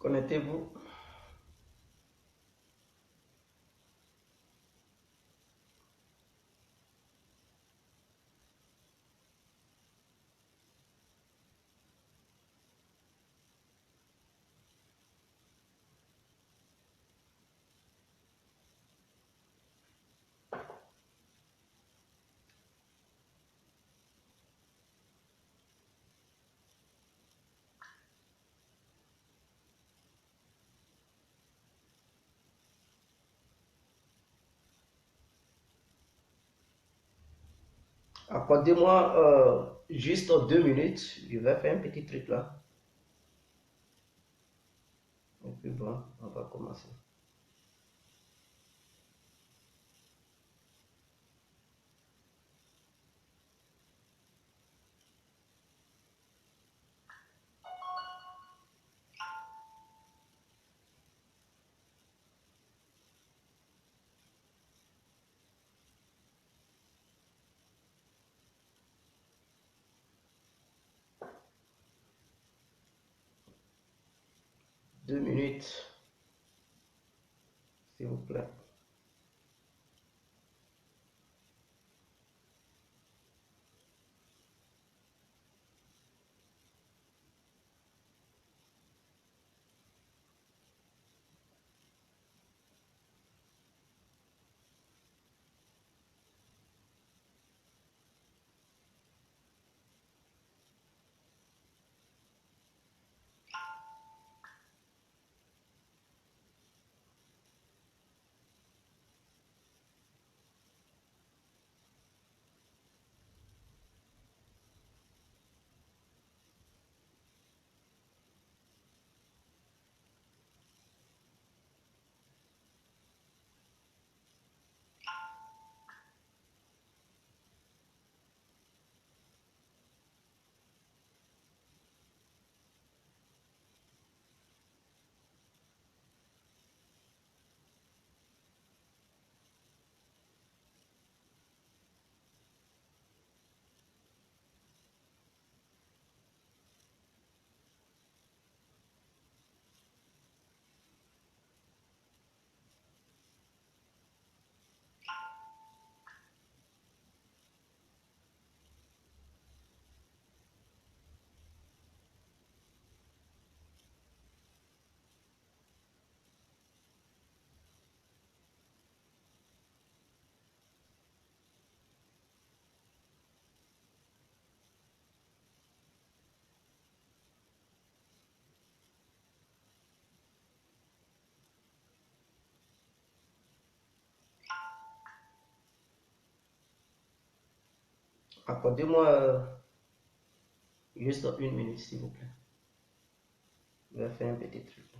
Connectez-vous. Accordez-moi juste 2 minutes. Je vais faire un petit truc là. Et puis bon, on va commencer. Deux minutes, s'il vous plaît. Accordez-moi juste 1 minute, s'il vous plaît. Je vais faire un petit truc là.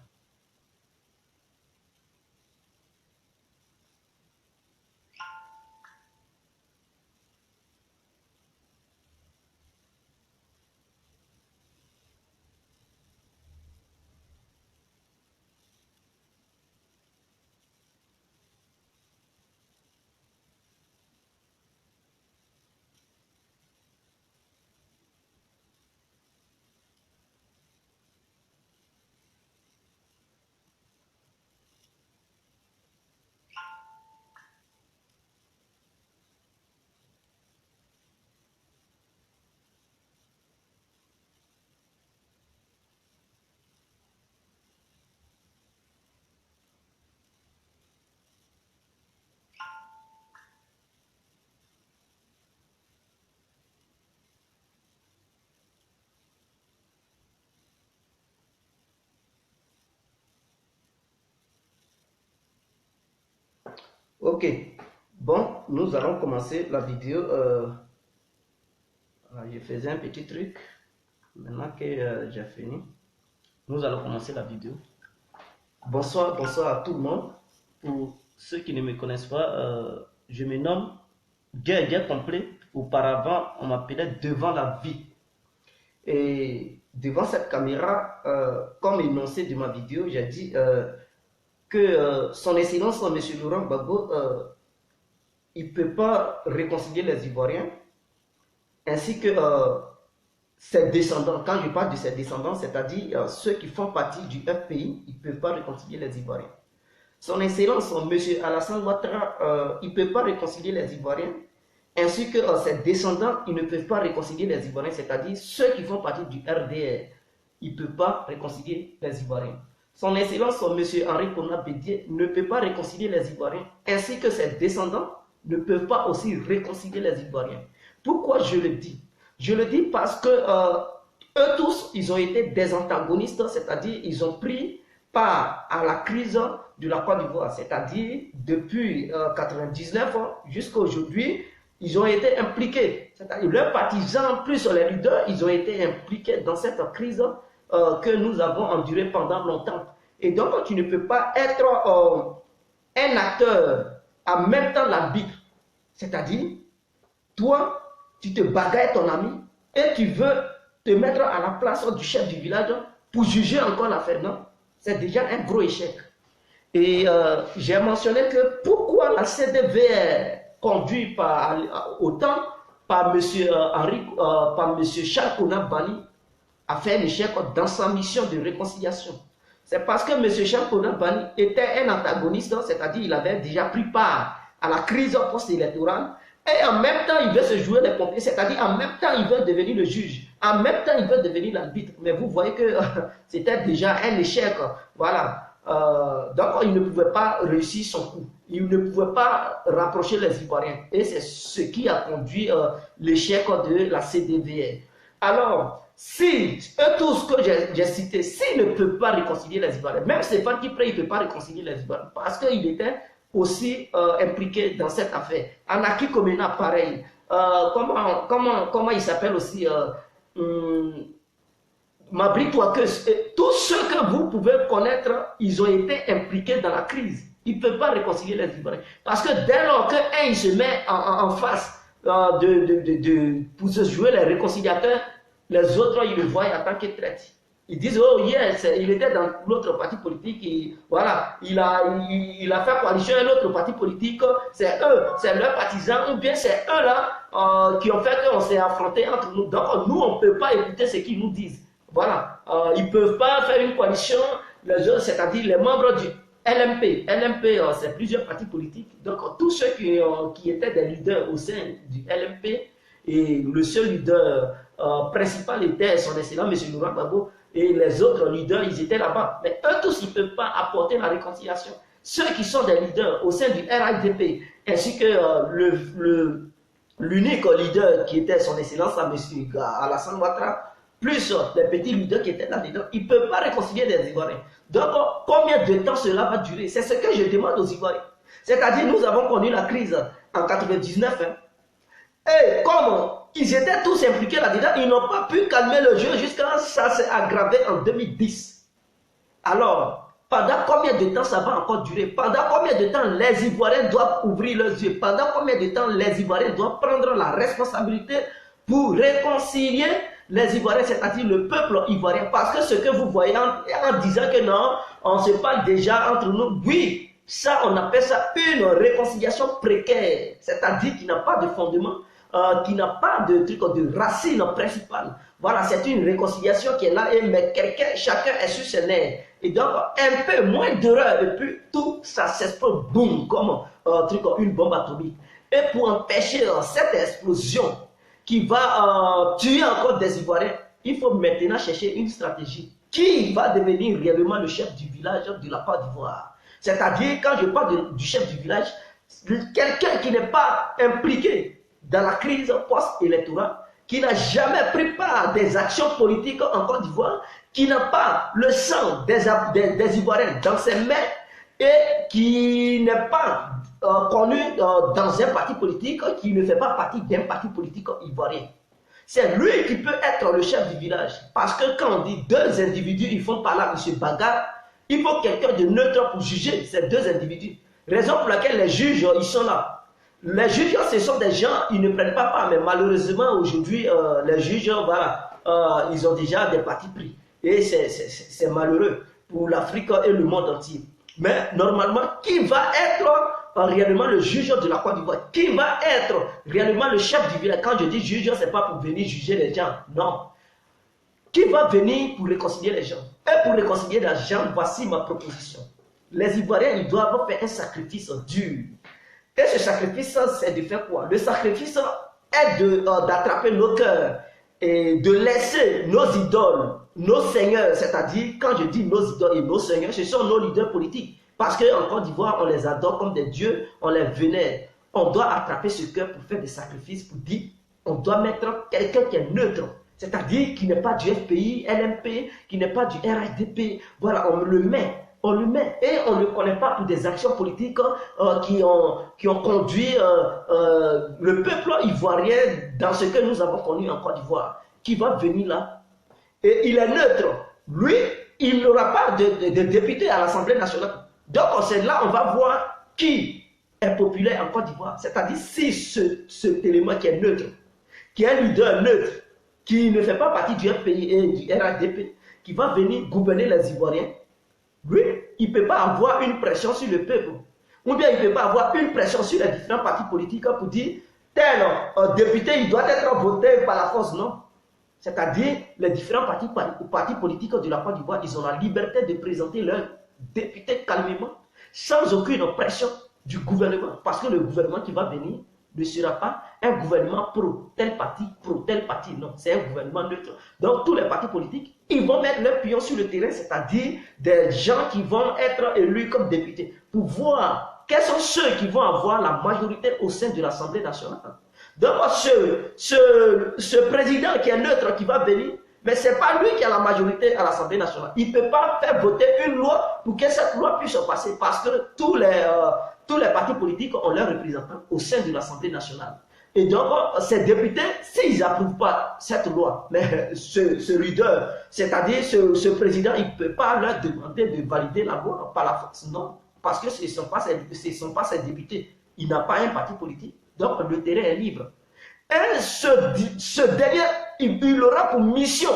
Ok, bon, nous allons commencer la vidéo. Je faisais un petit truc. Maintenant que j'ai fini, nous allons commencer la vidéo. Bonsoir, bonsoir à tout le monde. Pour ceux qui ne me connaissent pas, je me nomme Guerre Complet. Auparavant, on m'appelait Devant la vie. Et devant cette caméra, comme énoncé de ma vidéo, j'ai dit que son excellence, M. Laurent Gbagbo, il ne peut pas réconcilier les Ivoiriens, ainsi que ses descendants, quand je parle de ses descendants, c'est-à-dire ceux qui font partie du FPI, ils ne peuvent pas réconcilier les Ivoiriens. Son Excellence, M. Alassane Ouattara, il ne peut pas réconcilier les Ivoiriens, ainsi que ses descendants, ils ne peuvent pas réconcilier les Ivoiriens, c'est-à-dire ceux qui font partie du RDR, ils ne peuvent pas réconcilier les Ivoiriens. Son Excellence, M. Henri Konan Bédié, ne peut pas réconcilier les Ivoiriens, ainsi que ses descendants ne peuvent pas aussi réconcilier les Ivoiriens. Pourquoi je le dis? Je le dis parce que eux tous, ils ont été des antagonistes, c'est-à-dire ils ont pris part à la crise de la Côte d'Ivoire, c'est-à-dire depuis 1999 jusqu'à aujourd'hui, ils ont été impliqués. C'est-à-dire leurs partisans, plus les leaders, ils ont été impliqués dans cette crise que nous avons endurée pendant longtemps. Et donc, tu ne peux pas être un acteur en même temps l'arbitre. C'est-à-dire, toi, tu te bagarres ton ami et tu veux te mettre à la place du chef du village pour juger encore l'affaire. Non, c'est déjà un gros échec. Et j'ai mentionné que pourquoi la CDVR conduite autant par M. Charles Konan Bali a fait un échec dans sa mission de réconciliation. C'est parce que M. Charles Konan Bali était un antagoniste, c'est-à-dire il avait déjà pris part à la crise post-électorale. Et en même temps, il veut se jouer les pompiers, c'est-à-dire en même temps, il veut devenir le juge. En même temps, il veut devenir l'arbitre. Mais vous voyez que c'était déjà un échec. Voilà. Donc, il ne pouvait pas réussir son coup. Il ne pouvait pas rapprocher les Ivoiriens. Et c'est ce qui a conduit l'échec de la CDVR. Alors, si eux tous que j'ai cités, s'ils ne peuvent pas réconcilier les Ivoiriens, même Stéphane Kipré, il ne peut pas réconcilier les Ivoiriens, parce qu'il était aussi impliqué dans cette affaire. Anaki Komena, pareil. Comment il s'appelle aussi Mabri Touakeus. Tous ceux que vous pouvez connaître, ils ont été impliqués dans la crise. Ils ne peuvent pas réconcilier les Ivoiriens. Parce que dès lors qu'un il se met en face pour se jouer les réconciliateurs, les autres, ils le voient en tant que traite. Ils disent, oh yes, il était dans l'autre parti politique, et voilà, il a fait coalition avec l'autre parti politique, c'est eux, c'est leurs partisans, ou bien c'est eux là qui ont fait qu'on s'est affrontés entre nous. Donc nous, on ne peut pas écouter ce qu'ils nous disent. Voilà, ils ne peuvent pas faire une coalition, les autres, c'est-à-dire les membres du LMP. LMP, c'est plusieurs partis politiques. Donc tous ceux qui étaient des leaders au sein du LMP, et le seul leader principal était son excellent M. Laurent Gbagbo, et les autres leaders, ils étaient là-bas. Mais eux tous, ils ne peuvent pas apporter la réconciliation. Ceux qui sont des leaders au sein du RIDP, ainsi que l'unique leader qui était son excellence à M. Alassane Ouattara, plus les petits leaders qui étaient là-dedans, ils ne peuvent pas réconcilier les Ivoiriens. Donc, combien de temps cela va durer? C'est ce que je demande aux Ivoiriens. C'est-à-dire, nous avons connu la crise en 1999. Et comme ils étaient tous impliqués là-dedans, ils n'ont pas pu calmer le jeu jusqu'à ce que ça s'est aggravé en 2010. Alors, pendant combien de temps ça va encore durer? Pendant combien de temps les Ivoiriens doivent ouvrir leurs yeux? Pendant combien de temps les Ivoiriens doivent prendre la responsabilité pour réconcilier les Ivoiriens, c'est-à-dire le peuple ivoirien? Parce que ce que vous voyez en disant que non, on se parle déjà entre nous, oui, ça on appelle ça une réconciliation précaire, c'est-à-dire qui n'a pas de fondement, qui n'a pas de truc de racine principale. Voilà, c'est une réconciliation qui est là, mais chacun est sur ses nerfs. Et donc, un peu moins d'erreur, et puis tout ça s'explose, boum, comme une bombe atomique. Et pour empêcher cette explosion qui va tuer encore des Ivoiriens, il faut maintenant chercher une stratégie. Qui va devenir réellement le chef du village de la Côte d'Ivoire? C'est-à-dire, quand je parle du chef du village, quelqu'un qui n'est pas impliqué dans la crise post-électorale, qui n'a jamais pris part à des actions politiques en Côte d'Ivoire, qui n'a pas le sang des Ivoiriens dans ses mains et qui n'est pas connu dans un parti politique, qui ne fait pas partie d'un parti politique ivoirien. C'est lui qui peut être le chef du village. Parce que quand on dit deux individus, ils font par là, M. Bagarre, il faut quelqu'un de neutre pour juger ces deux individus. Raison pour laquelle les juges, ils sont là. Les juges, ce sont des gens, ils ne prennent pas part, mais malheureusement, aujourd'hui, les juges, voilà, ils ont déjà des partis pris. Et c'est malheureux pour l'Afrique et le monde entier. Mais normalement, qui va être réellement le juge de la Côte d'Ivoire? Qui va être réellement le chef du village? Quand je dis juge, ce n'est pas pour venir juger les gens. Non. qui va venir pour réconcilier les gens. Et pour réconcilier les gens, voici ma proposition. Les Ivoiriens, ils doivent faire un sacrifice dur. Et ce sacrifice, c'est de faire quoi? Le sacrifice est d'attraper nos cœurs et de laisser nos idoles, nos seigneurs, c'est-à-dire, quand je dis nos idoles et nos seigneurs, ce sont nos leaders politiques. Parce qu'en Côte d'Ivoire, on les adore comme des dieux, on les vénère. On doit attraper ce cœur pour faire des sacrifices, pour dire, on doit mettre quelqu'un qui est neutre. C'est-à-dire qui n'est pas du FPI, LMP, qui n'est pas du RHDP. Voilà, on le met. On le met et on ne le connaît pas pour des actions politiques qui ont conduit le peuple ivoirien dans ce que nous avons connu en Côte d'Ivoire, qui va venir là. Et il est neutre. Lui, il n'aura pas de député à l'Assemblée nationale. Donc c'est là on va voir qui est populaire en Côte d'Ivoire. C'est-à-dire si cet élément qui est neutre, qui est un leader neutre, qui ne fait pas partie du FPI et du RHDP, qui va venir gouverner les Ivoiriens, lui, il ne peut pas avoir une pression sur le peuple. Ou bien il ne peut pas avoir une pression sur les différents partis politiques pour dire tel député, il doit être voté par la force, non. C'est-à-dire, les différents partis politiques de la Côte d'Ivoire, ils ont la liberté de présenter leurs députés calmement, sans aucune pression du gouvernement. Parce que le gouvernement qui va venir ne sera pas un gouvernement pro tel parti, non. C'est un gouvernement neutre. Donc, tous les partis politiques, ils vont mettre leurs pions sur le terrain, c'est-à-dire des gens qui vont être élus comme députés, pour voir quels sont ceux qui vont avoir la majorité au sein de l'Assemblée nationale. Donc, ce président qui est neutre, qui va venir, mais ce n'est pas lui qui a la majorité à l'Assemblée nationale. Il ne peut pas faire voter une loi pour que cette loi puisse passer, parce que tous les partis politiques ont leurs représentants au sein de l'Assemblée nationale. Et donc, ces députés, s'ils n'approuvent pas cette loi, mais ce leader, c'est-à-dire ce président, il ne peut pas leur demander de valider la loi par la force, non. Parce que ce ne sont pas ses députés. Il n'a pas un parti politique. Donc, le terrain est libre. Et ce dernier, il aura pour mission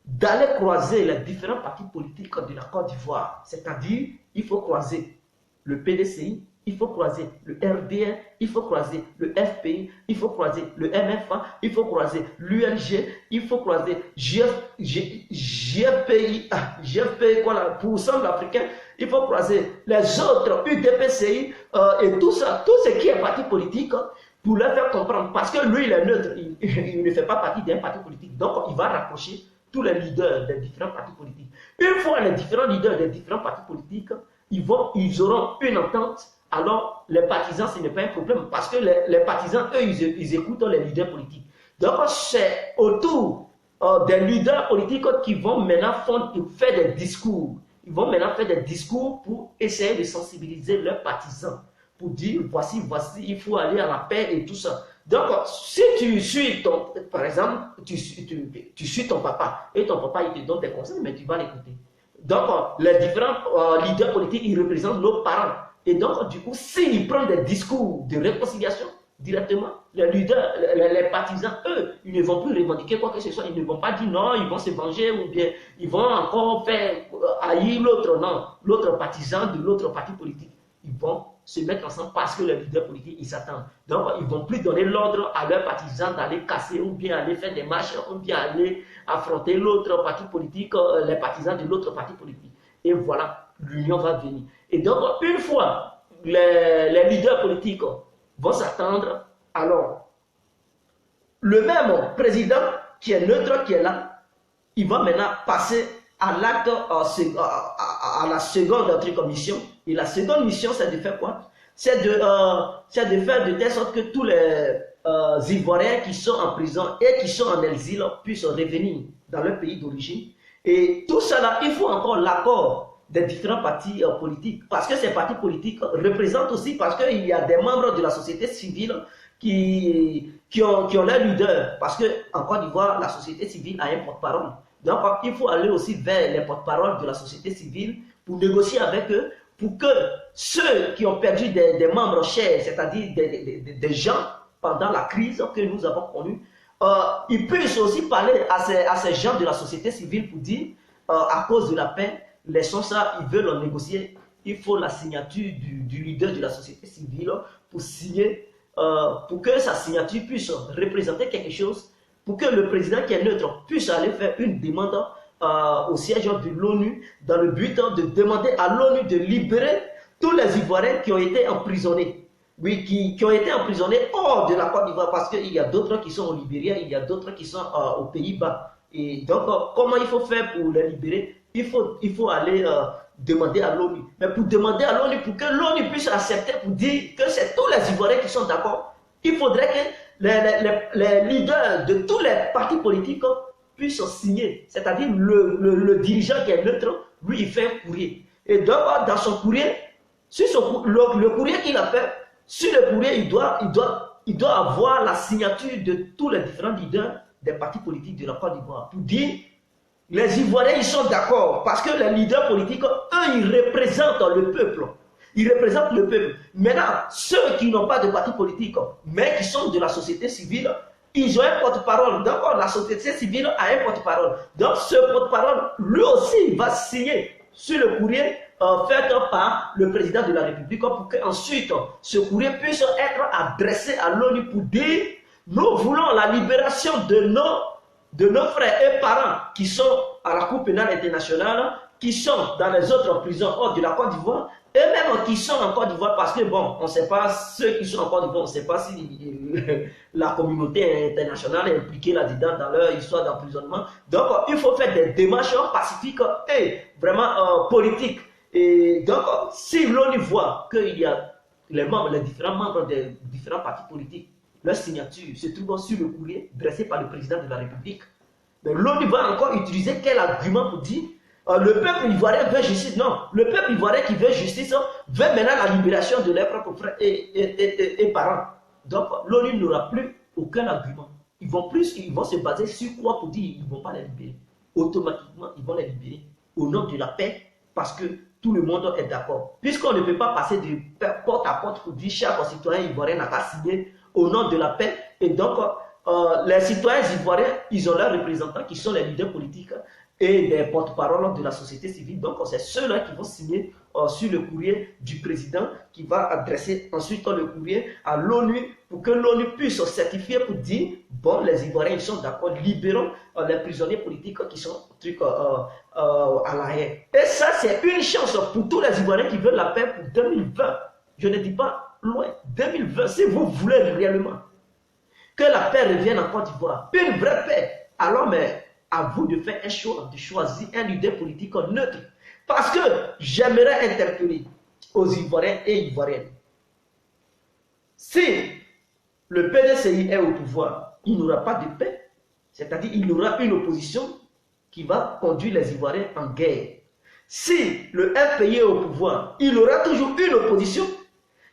d'aller croiser les différents partis politiques de la Côte d'Ivoire. C'est-à-dire, il faut croiser le PDCI, il faut croiser le RDR, il faut croiser le FPI, il faut croiser le MFA, il faut croiser l'ULG, il faut croiser GFPI, pour centre africain, il faut croiser les autres UDPCI et tout ça, tout ce qui est parti politique, pour leur faire comprendre, parce que lui il est neutre, il ne fait pas partie d'un parti politique, donc il va rapprocher tous les leaders des différents partis politiques. Une fois les différents leaders des différents partis politiques, ils auront une entente. Alors, les partisans, ce n'est pas un problème, parce que les partisans, eux, ils écoutent les leaders politiques. Donc, c'est autour des leaders politiques qui vont maintenant faire des discours. Ils vont maintenant faire des discours pour essayer de sensibiliser leurs partisans, pour dire, voici, il faut aller à la paix et tout ça. Donc, si tu suis par exemple, tu suis ton papa, et ton papa, il te donne des conseils, mais tu vas l'écouter. Donc, les différents leaders politiques, ils représentent nos parents. Et donc, du coup, s'ils prennent des discours de réconciliation directement, les leaders, les partisans, eux, ils ne vont plus revendiquer quoi que ce soit. Ils ne vont pas dire non, ils vont se venger ou bien ils vont encore faire haïr l'autre, non, l'autre partisan de l'autre parti politique. Ils vont se mettre ensemble parce que les leaders politiques, ils s'attendent. Donc, ils ne vont plus donner l'ordre à leurs partisans d'aller casser ou bien aller faire des marches ou bien aller affronter l'autre parti politique, les partisans de l'autre parti politique. Et voilà, l'union va venir. Et donc, une fois les leaders politiques vont s'attendre, alors, le même président qui est neutre, qui est là, il va maintenant passer à l'acte, à la seconde mission. Et la seconde mission, c'est de faire quoi? C'est de faire de telle sorte que tous les Ivoiriens qui sont en prison et qui sont en exil puissent revenir dans leur pays d'origine. Et tout cela, il faut encore l'accord des différents partis politiques, parce que ces partis politiques représentent aussi, parce qu'il y a des membres de la société civile qui ont leur leader, parce qu'en Côte d'Ivoire, la société civile a un porte-parole. Donc, il faut aller aussi vers les porte-paroles de la société civile pour négocier avec eux, pour que ceux qui ont perdu des membres chers, c'est-à-dire des gens pendant la crise que nous avons connue, ils puissent aussi parler à ces gens de la société civile pour dire, à cause de la paix, laissons ça, ils veulent négocier, il faut la signature du leader de la société civile pour signer, pour que sa signature puisse représenter quelque chose pour que le président qui est neutre puisse aller faire une demande au siège de l'ONU dans le but de demander à l'ONU de libérer tous les Ivoiriens qui ont été emprisonnés. Oui, qui ont été emprisonnés hors de la Côte d'Ivoire parce qu'il y a d'autres qui sont au Libéria, il y a d'autres qui sont aux Pays-Bas. Et donc, comment il faut faire pour les libérer? Il faut aller demander à l'ONU. Mais pour demander à l'ONU, pour que l'ONU puisse accepter, pour dire que c'est tous les Ivoiriens qui sont d'accord, il faudrait que les leaders de tous les partis politiques puissent signer. C'est-à-dire le dirigeant qui est neutre, lui, il fait un courrier. Et donc, dans son courrier, sur le courrier qu'il a fait, sur le courrier, il doit avoir la signature de tous les différents leaders des partis politiques de la Côte d'Ivoire pour dire les Ivoiriens, ils sont d'accord parce que les leaders politiques, eux, ils représentent le peuple. Ils représentent le peuple. Maintenant, ceux qui n'ont pas de parti politique, mais qui sont de la société civile, ils ont un porte-parole. Donc, la société civile a un porte-parole. Donc, ce porte-parole, lui aussi, il va signer sur le courrier fait par le président de la République pour qu'ensuite, ce courrier puisse être adressé à l'ONU pour dire nous voulons la libération de nos frères et parents qui sont à la Cour pénale internationale, qui sont dans les autres prisons hors de la Côte d'Ivoire, et même qui sont en Côte d'Ivoire, parce que bon, on ne sait pas, ceux qui sont en Côte d'Ivoire, on ne sait pas si la communauté internationale est impliquée là-dedans dans leur histoire d'emprisonnement. Donc, il faut faire des démarches pacifiques et vraiment politiques. Et donc, si l'ONU voit qu'il y a les différents membres des différents partis politiques, leur signature se trouve sur le courrier dressé par le président de la République, mais l'ONU va encore utiliser quel argument pour dire le peuple ivoirien veut justice? Non, le peuple ivoirien qui veut justice veut maintenant la libération de leurs propres frères et parents. Donc l'ONU n'aura plus aucun argument. Ils vont se baser sur quoi pour dire qu'ils ne vont pas les libérer? Automatiquement, ils vont les libérer au nom de la paix parce que tout le monde est d'accord. Puisqu'on ne peut pas passer de porte à porte pour dire chaque citoyen ivoirien n'a qu'à signer au nom de la paix. Et donc, les citoyens ivoiriens, ils ont leurs représentants qui sont les leaders politiques et des porte-paroles de la société civile. Donc, c'est ceux-là qui vont signer sur le courrier du président qui va adresser ensuite le courrier à l'ONU pour que l'ONU puisse certifier pour dire bon, les Ivoiriens ils sont d'accord, libérons les prisonniers politiques qui sont à l'arrière. Et ça, c'est une chance pour tous les Ivoiriens qui veulent la paix pour 2020. Je ne dis pas loin, 2020, si vous voulez réellement que la paix revienne en Côte d'Ivoire, une vraie paix, alors mais à vous de faire un choix, de choisir un leader politique neutre. Parce que j'aimerais interpeller aux Ivoiriens et Ivoiriennes. Si le PDCI est au pouvoir, il n'aura pas de paix. C'est-à-dire qu'il y aura une opposition qui va conduire les Ivoiriens en guerre. Si le FPI est au pouvoir, il aura toujours une opposition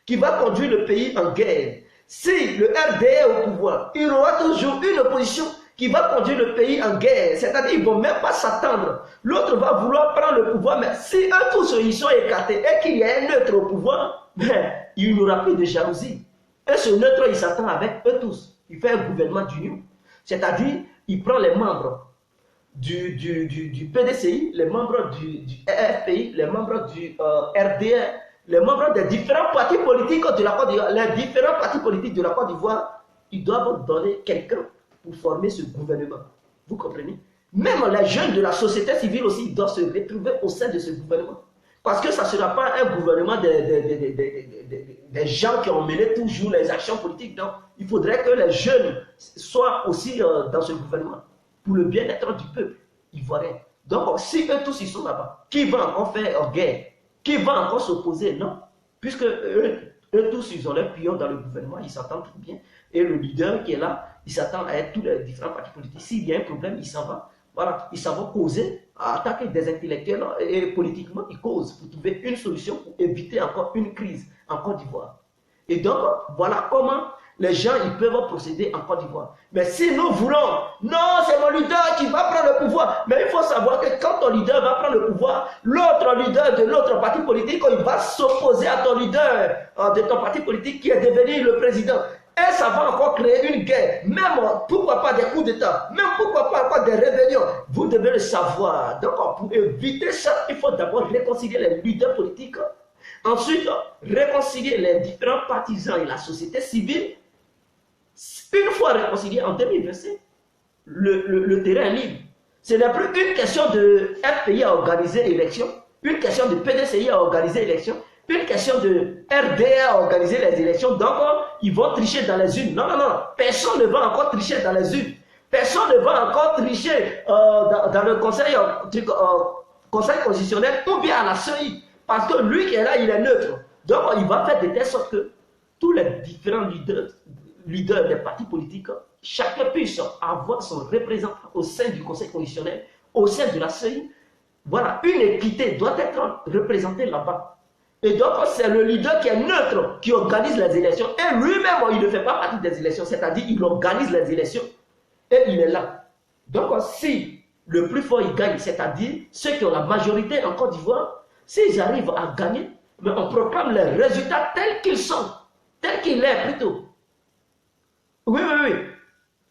qui va conduire le pays en guerre. Si le RD est au pouvoir, il aura toujours une opposition qui va conduire le pays en guerre. C'est-à-dire qu'ils ne vont même pas s'attendre. L'autre va vouloir prendre le pouvoir, mais si eux tous ils sont écartés et qu'il y a un neutre au pouvoir, il n'y aura plus de jalousie. Et ce neutre, il s'attend avec eux tous. Il fait un gouvernement d'union. C'est-à-dire, il prend les membres du PDCI, les membres du FPI, les membres du RDR, les membres des différents partis politiques de la Côte d'Ivoire, les différents partis politiques de la Côte d'Ivoire, ils doivent donner quelqu'un pour former ce gouvernement. Vous comprenez? Même les jeunes de la société civile aussi doivent se retrouver au sein de ce gouvernement. Parce que ça ne sera pas un gouvernement des gens qui ont mené toujours les actions politiques. Donc, il faudrait que les jeunes soient aussi dans ce gouvernement pour le bien-être du peuple ivoirien. Donc, si eux tous ils sont là-bas, qui va encore faire guerre? Qui va encore s'opposer? Non. Puisque eux tous, ils ont leurs pions dans le gouvernement, ils s'entendent très bien. Et le leader qui est là, il s'attend à être tous les différents partis politiques. S'il y a un problème, il s'en va. Voilà, il s'en va causer, attaquer des intellectuels et politiquement, il cause pour trouver une solution pour éviter encore une crise en Côte d'Ivoire. Et donc, voilà comment les gens ils peuvent procéder en Côte d'Ivoire. Mais si nous voulons, non, c'est mon leader qui va prendre le pouvoir. Mais il faut savoir que quand ton leader va prendre le pouvoir, l'autre leader de l'autre parti politique, il va s'opposer à ton leader de ton parti politique qui est devenu le président. Et ça va encore créer une guerre. Même, pourquoi pas des coups d'État, même pourquoi pas encore des rébellions. Vous devez le savoir. Donc, pour éviter ça, il faut d'abord réconcilier les leaders politiques. Ensuite, réconcilier les différents partisans et la société civile. Une fois réconciliés en 2025, le terrain libre. Ce n'est plus une question de FPI à organiser l'élection, une question de PDCI à organiser l'élection, une question de RDA à organiser les élections. Donc, ils vont tricher dans les urnes. Non, non, non. Personne ne va encore tricher dans les urnes. Personne ne va encore tricher dans le conseil constitutionnel ou bien à la CEI. Parce que lui qui est là, il est neutre. Donc, il va faire de telle sorte que tous les différents leaders des partis politiques, chacun puisse avoir son représentant au sein du conseil constitutionnel, au sein de la CEI. Voilà, une équité doit être représentée là-bas. Et donc, c'est le leader qui est neutre qui organise les élections. Et lui-même, il ne fait pas partie des élections, c'est-à-dire il organise les élections. Et il est là. Donc, si le plus fort, il gagne, c'est-à-dire ceux qui ont la majorité en Côte d'Ivoire, s'ils arrivent à gagner, mais on proclame les résultats tels qu'ils sont, tels qu'il est plutôt. Oui, oui, oui.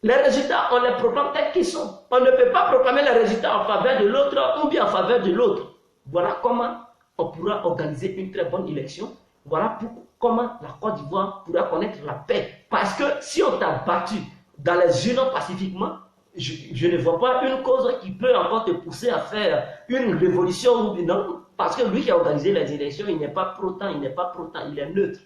Les résultats, on les proclame tels qu'ils sont. On ne peut pas proclamer les résultats en faveur de l'autre ou bien en faveur de l'autre. Voilà comment on pourra organiser une très bonne élection. Voilà comment la Côte d'Ivoire pourra connaître la paix. Parce que si on t'a battu dans les urnes pacifiquement, je ne vois pas une cause qui peut encore te pousser à faire une révolution. Non, parce que lui qui a organisé les élections, il n'est pas pro-temps, il n'est pas pro-temps, il est neutre.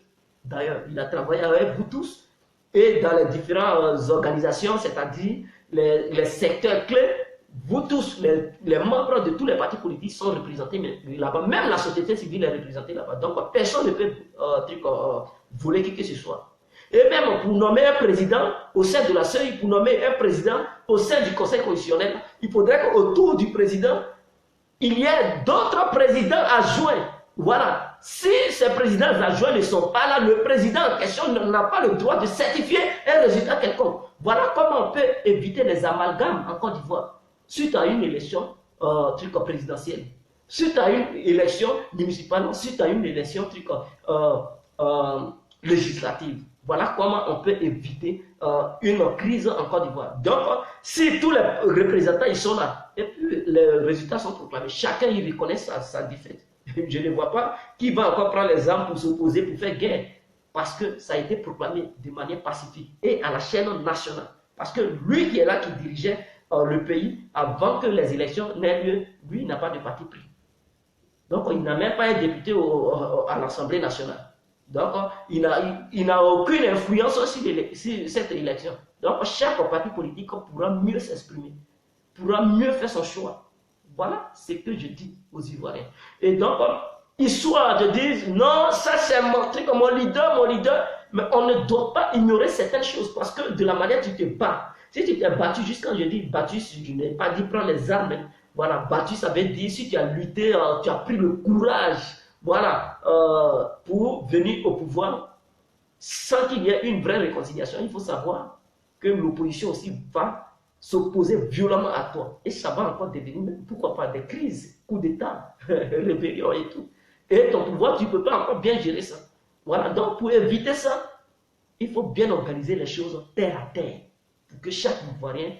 D'ailleurs, il a travaillé avec vous tous et dans les différentes organisations, c'est-à-dire les secteurs clés, vous tous, les membres de tous les partis politiques sont représentés là-bas. Même la société civile est représentée là-bas. Donc, personne ne peut voler qui que ce soit. Et même pour nommer un président au sein de la CEI, pour nommer un président au sein du Conseil constitutionnel, il faudrait qu'autour du président, il y ait d'autres présidents adjoints. Voilà. Si ces présidents adjoints ne sont pas là, le président en question n'a pas le droit de certifier un résultat quelconque. Voilà comment on peut éviter les amalgames en Côte d'Ivoire suite à une élection présidentielle, suite à une élection municipale, suite à une élection législative. Voilà comment on peut éviter une crise en Côte d'Ivoire. Donc, si tous les représentants ils sont là, et puis les résultats sont proclamés, chacun y reconnaît sa défaite. Je ne vois pas qui va encore prendre les armes pour s'opposer, pour faire guerre. Parce que ça a été proclamé de manière pacifique et à la chaîne nationale. Parce que lui qui est là, qui dirigeait le pays, avant que les élections n'aient lieu, lui n'a pas de parti pris. Donc, il n'a même pas un député à l'Assemblée nationale. Donc, il n'a aucune influence sur cette élection. Donc, chaque parti politique pourra mieux s'exprimer, pourra mieux faire son choix. Voilà ce que je dis aux Ivoiriens. Et donc, histoire de dire, non, ça c'est mon leader, mais on ne doit pas ignorer certaines choses parce que de la manière dont tu te bats, si tu t'es battu, juste quand je dis battu, je n'ai pas dit prendre les armes, voilà, battu ça veut dire si tu as lutté, tu as pris le courage, voilà, pour venir au pouvoir, sans qu'il y ait une vraie réconciliation, il faut savoir que l'opposition aussi va s'opposer violemment à toi. Et ça va encore devenir, pourquoi pas, des crises, coups d'État, rébellion et tout. Et ton pouvoir, tu ne peux pas encore bien gérer ça. Voilà, donc pour éviter ça, il faut bien organiser les choses terre à terre, pour que chaque Ivoirien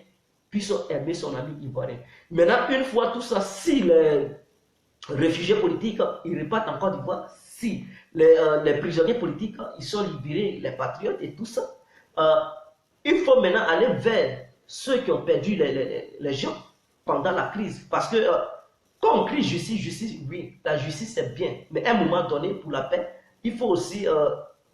puisse aimer son ami Ivoirien. Maintenant, une fois tout ça, si les réfugiés politiques, ils repartent en Côte d'Ivoire, si les prisonniers politiques, ils sont libérés, les patriotes et tout ça, il faut maintenant aller vers ceux qui ont perdu les gens pendant la crise. Parce que quand on crie justice, oui, la justice c'est bien. Mais à un moment donné, pour la paix, il faut aussi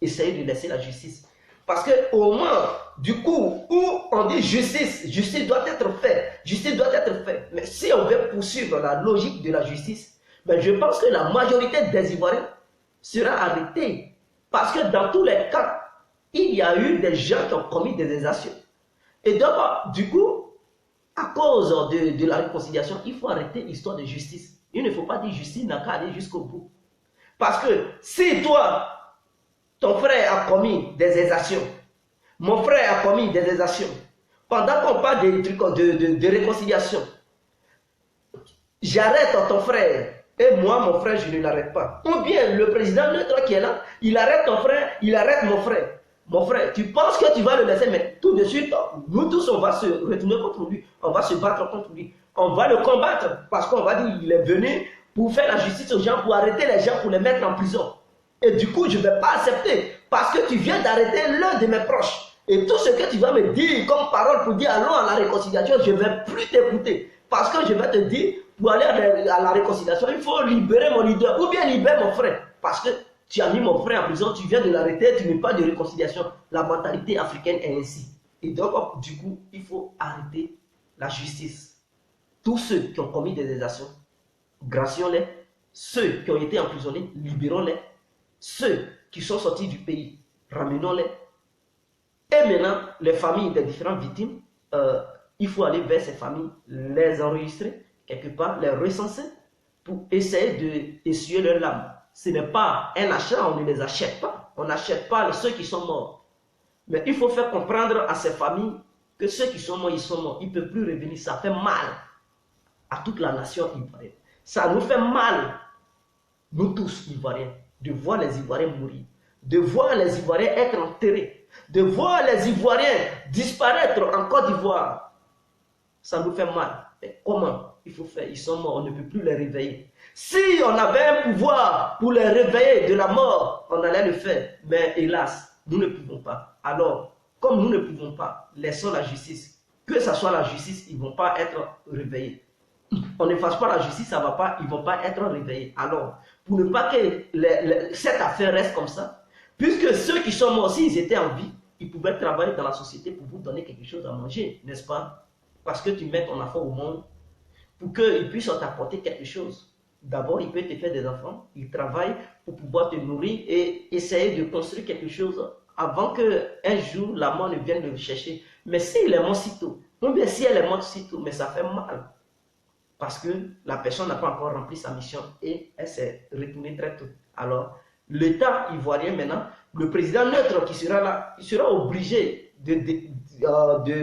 essayer de laisser la justice. Parce qu'au moins, du coup, où on dit justice doit être faite, justice doit être faite. Mais si on veut poursuivre la logique de la justice, ben je pense que la majorité des Ivoiriens sera arrêtée. Parce que dans tous les cas, il y a eu des gens qui ont commis des exactions. Et donc, du coup, à cause de la réconciliation, il faut arrêter l'histoire de justice. Il ne faut pas dire justice n'a qu'à aller jusqu'au bout. Parce que si toi, ton frère a commis des exactions, mon frère a commis des exactions, pendant qu'on parle de réconciliation, j'arrête ton frère, et moi, mon frère, je ne l'arrête pas. Ou bien le président neutre qui est là, il arrête ton frère, il arrête mon frère. Mon frère, tu penses que tu vas le laisser, mais tout de suite, nous tous, on va se retourner contre lui. On va se battre contre lui. On va le combattre parce qu'on va dire qu'il est venu pour faire la justice aux gens, pour arrêter les gens, pour les mettre en prison. Et du coup, je ne vais pas accepter parce que tu viens d'arrêter l'un de mes proches. Et tout ce que tu vas me dire comme parole pour dire allons à la réconciliation, je ne vais plus t'écouter. Parce que je vais te dire, pour aller à la réconciliation, il faut libérer mon leader ou bien libérer mon frère. Parce que tu as mis mon frère en prison, tu viens de l'arrêter, tu n'es pas de réconciliation. La mentalité africaine est ainsi. Et donc, du coup, il faut arrêter la justice. Tous ceux qui ont commis des exactions, gracions-les. Ceux qui ont été emprisonnés, libérons-les. Ceux qui sont sortis du pays, ramenons-les. Et maintenant, les familles des différentes victimes, il faut aller vers ces familles, les enregistrer, quelque part, les recenser, pour essayer d'essuyer leurs larmes. Ce n'est pas un achat, on ne les achète pas. On n'achète pas ceux qui sont morts. Mais il faut faire comprendre à ces familles que ceux qui sont morts, ils sont morts. Ils ne peuvent plus revenir. Ça fait mal à toute la nation ivoirienne. Ça nous fait mal, nous tous Ivoiriens, de voir les Ivoiriens mourir, de voir les Ivoiriens être enterrés, de voir les Ivoiriens disparaître en Côte d'Ivoire. Ça nous fait mal. Mais comment il faut faire? Ils sont morts, on ne peut plus les réveiller. Si on avait un pouvoir pour les réveiller de la mort, on allait le faire. Mais hélas, nous ne pouvons pas. Alors, comme nous ne pouvons pas, laissons la justice. Que ce soit la justice, ils ne vont pas être réveillés. On ne fasse pas la justice, ça ne va pas, ils ne vont pas être réveillés. Alors, pour ne pas que cette affaire reste comme ça, puisque ceux qui sont morts, s'ils étaient en vie, ils pouvaient travailler dans la société pour vous donner quelque chose à manger, n'est-ce pas? Parce que tu mets ton enfant au monde pour qu'il puisse t'apporter quelque chose. D'abord, il peut te faire des enfants, il travaille pour pouvoir te nourrir et essayer de construire quelque chose avant qu'un jour la mort ne vienne le chercher. Mais s'il est mort si tôt, ou bien si elle est morte si tôt, mais ça fait mal. Parce que la personne n'a pas encore rempli sa mission et elle s'est retournée très tôt. Alors, l'État ivoirien maintenant, le président neutre qui sera là, il sera obligé de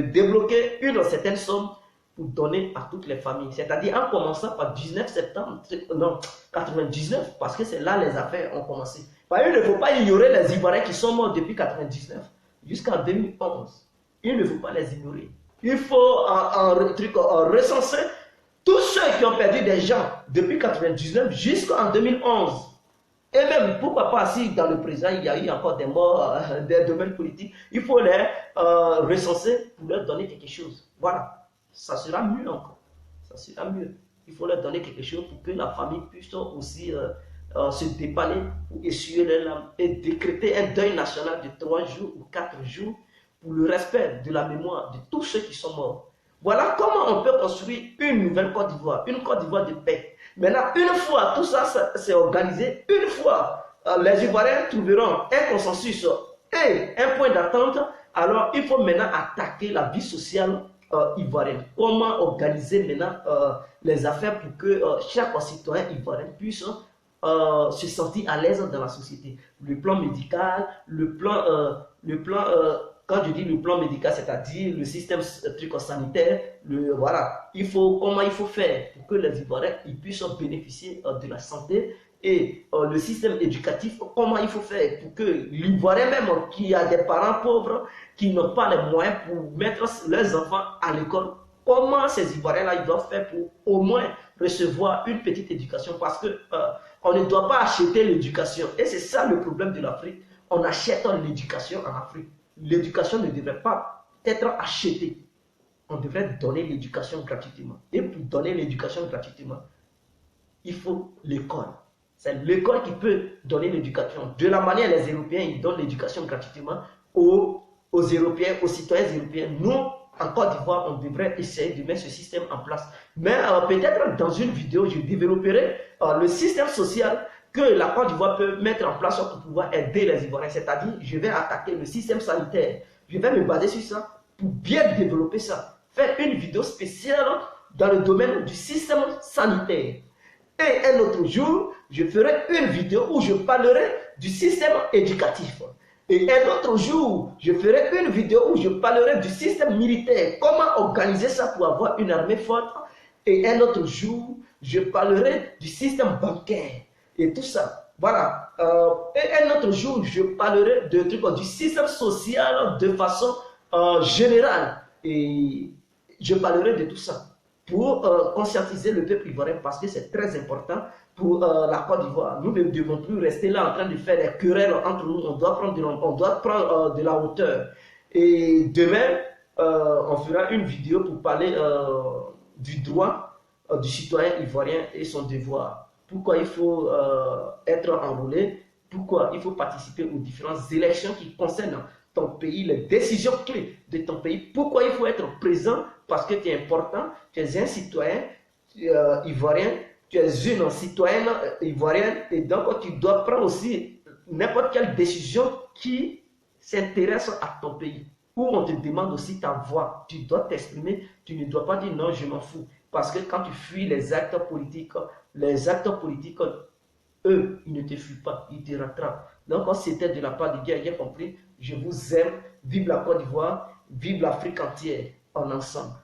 débloquer une certaine somme pour donner à toutes les familles. C'est-à-dire en commençant par 19 septembre, non, 99, parce que c'est là les affaires ont commencé. Parce qu'il ne faut pas ignorer les Ivoiriens qui sont morts depuis 99 jusqu'en 2011. Il ne faut pas les ignorer. Il faut recenser tous ceux qui ont perdu des gens depuis 99 jusqu'en 2011. Et même, pourquoi pas, si dans le présent, il y a eu encore des morts, des domaines politiques, il faut les recenser pour leur donner quelque chose. Voilà, ça sera mieux encore. Ça sera mieux. Il faut leur donner quelque chose pour que la famille puisse aussi se dépanner pour essuyer les larmes et décréter un deuil national de 3 jours ou 4 jours pour le respect de la mémoire de tous ceux qui sont morts. Voilà comment on peut construire une nouvelle Côte d'Ivoire, une Côte d'Ivoire de paix. Maintenant, une fois tout ça s'est organisé, une fois les Ivoiriens trouveront un consensus et un point d'attente, alors il faut maintenant attaquer la vie sociale ivoirienne. Comment organiser maintenant les affaires pour que chaque citoyen ivoirien puisse se sentir à l'aise dans la société. Le plan médical, quand je dis le plan médical, c'est-à-dire le système sanitaire, voilà, comment il faut faire pour que les Ivoiriens puissent bénéficier de la santé et le système éducatif, comment il faut faire pour que l'Ivoirien même qui a des parents pauvres, qui n'ont pas les moyens pour mettre leurs enfants à l'école, comment ces Ivoiriens-là ils doivent faire pour au moins recevoir une petite éducation parce que on ne doit pas acheter l'éducation. Et c'est ça le problème de l'Afrique. On achète l'éducation en Afrique. L'éducation ne devrait pas être achetée. On devrait donner l'éducation gratuitement. Et pour donner l'éducation gratuitement, il faut l'école. C'est l'école qui peut donner l'éducation. De la manière les Européens ils donnent l'éducation gratuitement aux Européens, aux citoyens européens. Nous, en Côte d'Ivoire, on devrait essayer de mettre ce système en place. Mais peut-être dans une vidéo, je développerai le système social que la Côte d'Ivoire peut mettre en place pour pouvoir aider les Ivoiriens. C'est-à-dire, je vais attaquer le système sanitaire. Je vais me baser sur ça pour bien développer ça. Faire une vidéo spéciale dans le domaine du système sanitaire. Et un autre jour, je ferai une vidéo où je parlerai du système éducatif. Et un autre jour, je ferai une vidéo où je parlerai du système militaire. Comment organiser ça pour avoir une armée forte. Et un autre jour, je parlerai du système bancaire. Et tout ça. Voilà. Et un autre jour, je parlerai du système social de façon générale. Et je parlerai de tout ça pour conscientiser le peuple ivoirien parce que c'est très important pour la Côte d'Ivoire. Nous ne devons plus rester là en train de faire des querelles entre nous. On doit prendre de la hauteur. Et demain, on fera une vidéo pour parler du droit du citoyen ivoirien et son devoir. Pourquoi il faut être enrôlé, pourquoi il faut participer aux différentes élections qui concernent ton pays, les décisions clés de ton pays, pourquoi il faut être présent, parce que tu es important, tu es un citoyen ivoirien, tu es une citoyenne ivoirienne, et donc tu dois prendre aussi n'importe quelle décision qui s'intéresse à ton pays, où on te demande aussi ta voix, tu dois t'exprimer, tu ne dois pas dire non, je m'en fous, parce que quand tu fuis les acteurs politiques, eux, ils ne te fuient pas, ils te rattrapent. Donc, c'était de la part de Guy, j'ai compris, je vous aime, vive la Côte d'Ivoire, vive l'Afrique entière, en ensemble.